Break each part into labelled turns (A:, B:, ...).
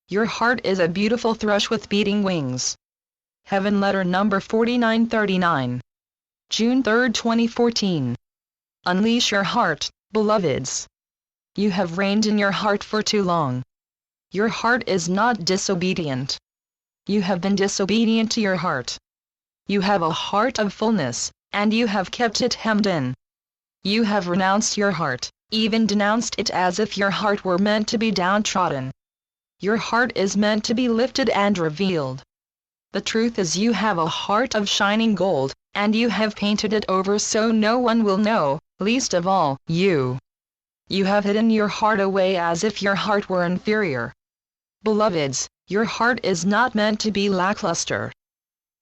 A: Your heart is a beautiful thrush with beating wings. Heaven letter number 4939. June 3, 2014. Unleash your heart, beloveds. You have reigned in your heart for too long. Your heart is not disobedient. You have been disobedient to your heart. You have a heart of fullness, and you have kept it hemmed in. You have renounced your heart, even denounced it as if your heart were meant to be downtrodden. Your heart is meant to be lifted and revealed. The truth is you have a heart of shining gold, and you have painted it over so no one will know, least of all, you. You have hidden your heart away as if your heart were inferior. Beloveds, your heart is not meant to be lackluster.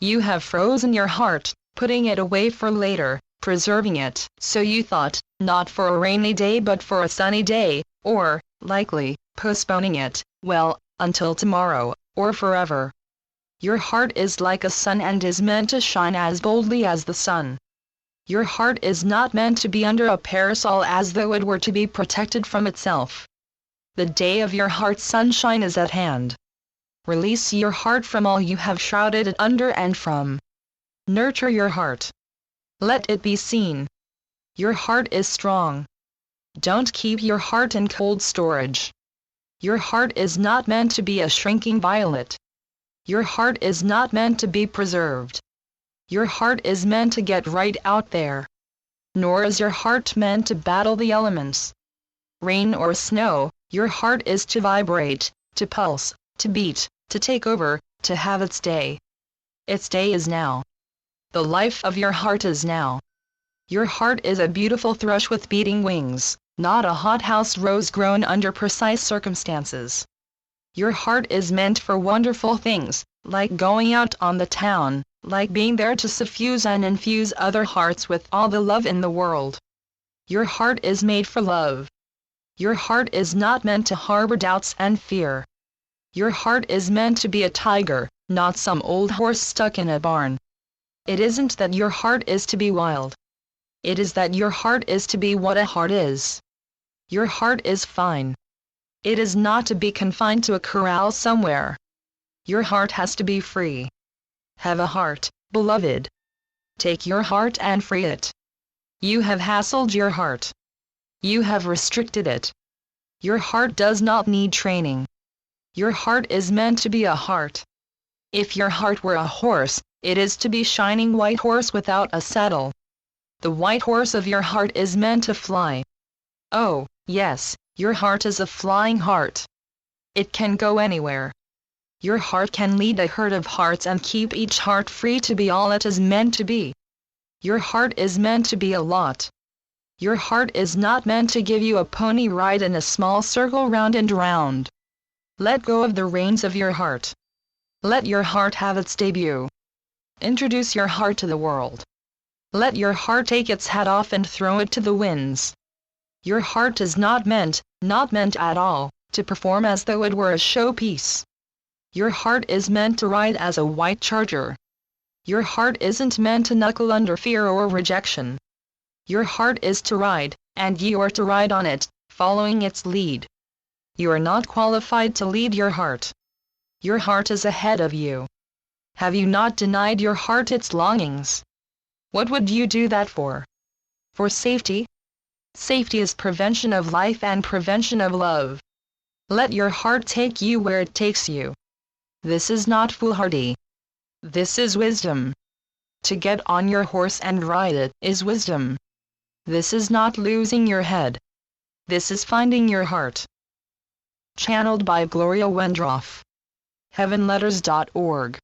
A: You have frozen your heart, putting it away for later, preserving it, so you thought, not for a rainy day but for a sunny day, or, likely, postponing it, well, until tomorrow, or forever. Your heart is like a sun and is meant to shine as boldly as the sun. Your heart is not meant to be under a parasol as though it were to be protected from itself. The day of your heart's sunshine is at hand. Release your heart from all you have shrouded it under and from. Nurture your heart. Let it be seen. Your heart is strong. Don't keep your heart in cold storage. Your heart is not meant to be a shrinking violet. Your heart is not meant to be preserved. Your heart is meant to get right out there. Nor is your heart meant to battle the elements. Rain or snow, your heart is to vibrate, to pulse, to beat, to take over, to have its day. Its day is now. The life of your heart is now. Your heart is a beautiful thrush with beating wings, not a hothouse rose grown under precise circumstances. Your heart is meant for wonderful things, like going out on the town, like being there to suffuse and infuse other hearts with all the love in the world. Your heart is made for love. Your heart is not meant to harbor doubts and fear. Your heart is meant to be a tiger, not some old horse stuck in a barn. It isn't that your heart is to be wild. It is that your heart is to be what a heart is. Your heart is fine. It is not to be confined to a corral somewhere. Your heart has to be free. Have a heart, beloved. Take your heart and free it. You have hassled your heart. You have restricted it. Your heart does not need training. Your heart is meant to be a heart. If your heart were a horse, it is to be shining white horse without a saddle. The white horse of your heart is meant to fly. Oh, yes, your heart is a flying heart. It can go anywhere. Your heart can lead a herd of hearts and keep each heart free to be all it is meant to be. Your heart is meant to be a lot. Your heart is not meant to give you a pony ride in a small circle round and round. Let go of the reins of your heart. Let your heart have its debut. Introduce your heart to the world. Let your heart take its hat off and throw it to the winds. Your heart is not meant at all, to perform as though it were a showpiece. Your heart is meant to ride as a white charger. Your heart isn't meant to knuckle under fear or rejection. Your heart is to ride, and you are to ride on it, following its lead. You are not qualified to lead your heart. Your heart is ahead of you. Have you not denied your heart its longings? What would you do that for? For safety? Safety is prevention of life and prevention of love. Let your heart take you where it takes you. This is not foolhardy. This is wisdom. To get on your horse and ride it is wisdom. This is not losing your head. This is finding your heart. Channeled by Gloria Wendroff. heavenletters.org